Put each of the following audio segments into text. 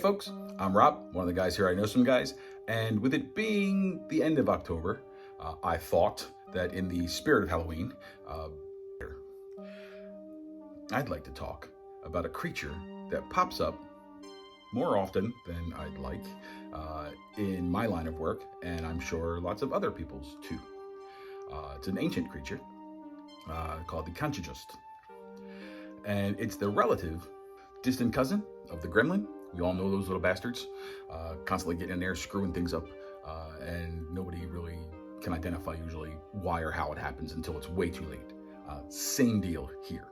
folks, I'm Rob, one of the guys here. I know some guys, and with it being the end of October, I thought that in the spirit of Halloween, I'd like to talk about a creature that pops up more often than I'd like in my line of work, and I'm sure lots of other people's too. It's an ancient creature called the Khanchajst, and it's the relative, distant cousin of the gremlin. We all know those little bastards, constantly getting in there, screwing things up, and nobody really can identify usually why or how it happens until it's way too late. Same deal here.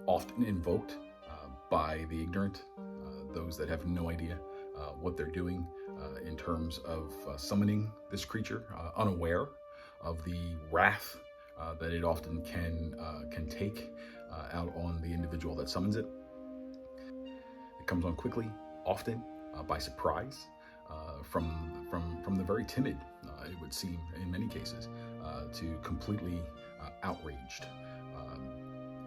Often invoked by the ignorant, those that have no idea what they're doing in terms of summoning this creature, unaware of the wrath that it often can take out on the individual that summons it. It comes on quickly, often by surprise, from the very timid, it would seem in many cases, to completely outraged.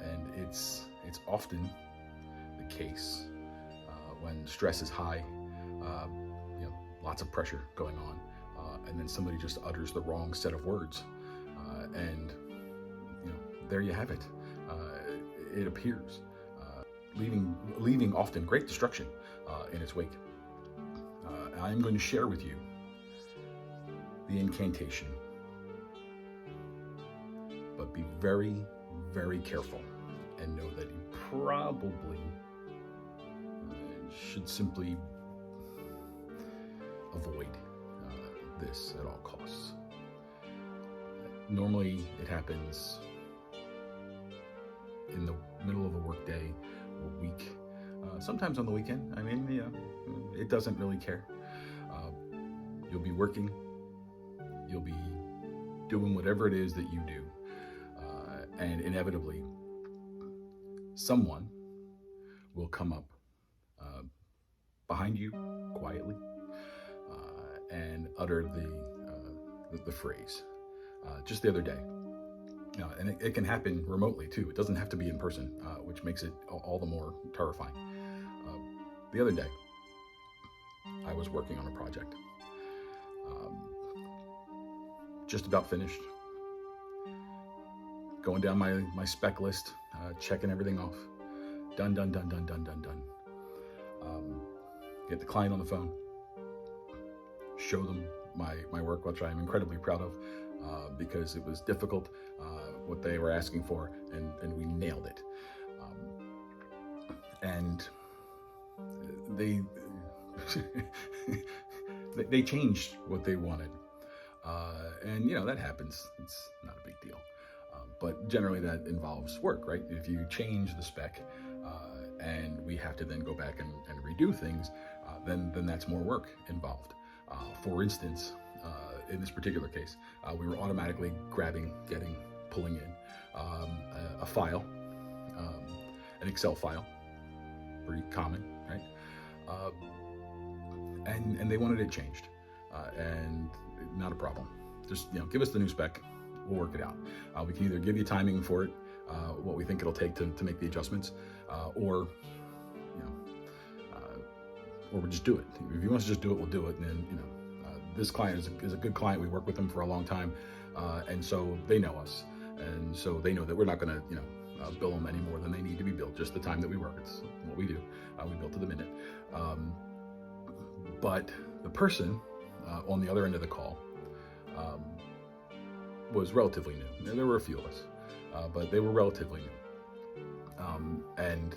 And it's often the case when stress is high, lots of pressure going on, and then somebody just utters the wrong set of words, and there you have it. It appears, leaving often great destruction in its wake. I'm going to share with you the incantation, but be very, very careful and know that you probably should simply avoid this at all costs. Normally it happens in the middle of a work day or week, sometimes on the weekend. I mean, it doesn't really care. You'll be working, you'll be doing whatever it is that you do, and inevitably someone will come up behind you quietly and utter the phrase. Just the other day, and it can happen remotely too. It doesn't have to be in person, which makes it all the more terrifying. The other day, I was working on a project, just about finished, going down my spec list, checking everything off, done. Get the client on the phone, show them my work, which I'm incredibly proud of, because it was difficult, what they were asking for, and we nailed it. And they they changed what they wanted, and that happens. It's not a big deal, but generally that involves work, right? If you change the spec and we have to then go back and redo things, then that's more work involved. For instance, in this particular case, we were automatically pulling in a file, an Excel file, pretty common, right? And they wanted it changed, and not a problem. Just give us the new spec, we'll work it out. We can either give you timing for it, what we think it'll take to make the adjustments, or we'll just do it. If you want us to just do it, we'll do it. And then this client is a good client. We work with them for a long time, and so they know us, and so they know that we're not going to bill them any more than they need to be billed. Just the time that we work. It's what we do. We bill to the minute. But the person on the other end of the call was relatively new. There were a few of us, but they were relatively new, and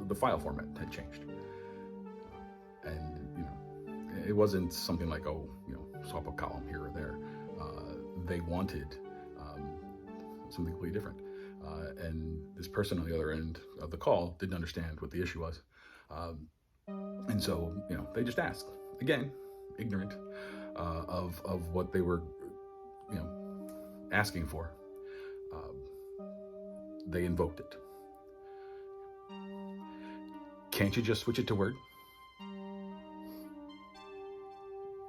the file format had changed, and it wasn't something like swap a column here or there. They wanted something completely different, and this person on the other end of the call didn't understand what the issue was, and so they just asked again, ignorant of what they were asking for. They invoked it. Can't you just switch it to Word?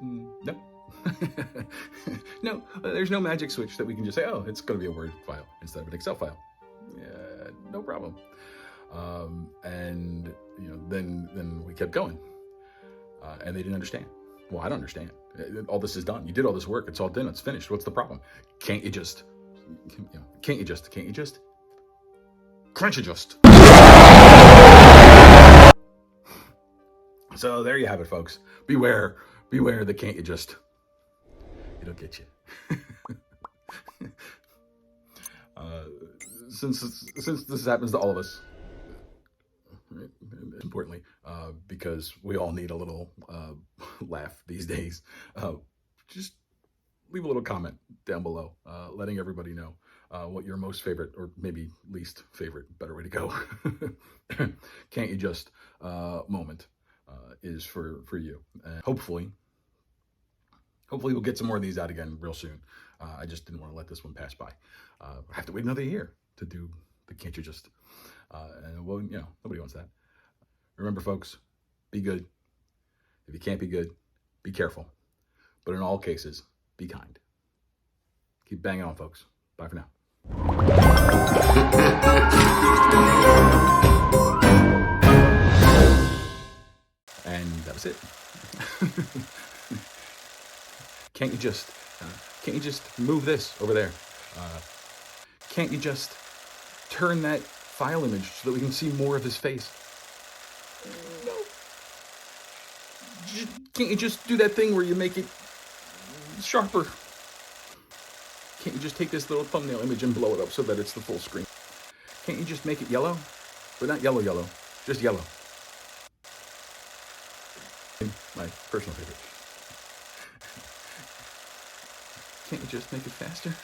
No. No, there's no magic switch that we can just say, oh, it's going to be a Word file instead of an Excel file. No problem. And then we kept going, and they didn't understand. Well, I don't understand. All this is done. You did all this work. It's all done. It's finished. What's the problem? Can't you just? Can't you just? Khanchajst. So there you have it, folks. Beware the can't you just. It'll get you. Since this happens to all of us, right? Importantly, because we all need a little laugh these days, just leave a little comment down below, letting everybody know what your most favorite, or maybe least favorite, better way to go, can't you just moment is for you. And hopefully we'll get some more of these out again real soon. I just didn't want to let this one pass by. I have to wait another year to do the can't you just. And well, nobody wants that. Remember, folks, be good. If you can't be good, be careful. But in all cases, be kind. Keep banging on, folks. Bye for now. And that was it. Can't you just move this over there? Can't you just turn that file image so that we can see more of his face? No. Can't you just do that thing where you make it sharper? Can't you just take this little thumbnail image and blow it up so that it's the full screen? Can't you just make it yellow? But not yellow, just yellow. My personal favorite. Can't you just make it faster?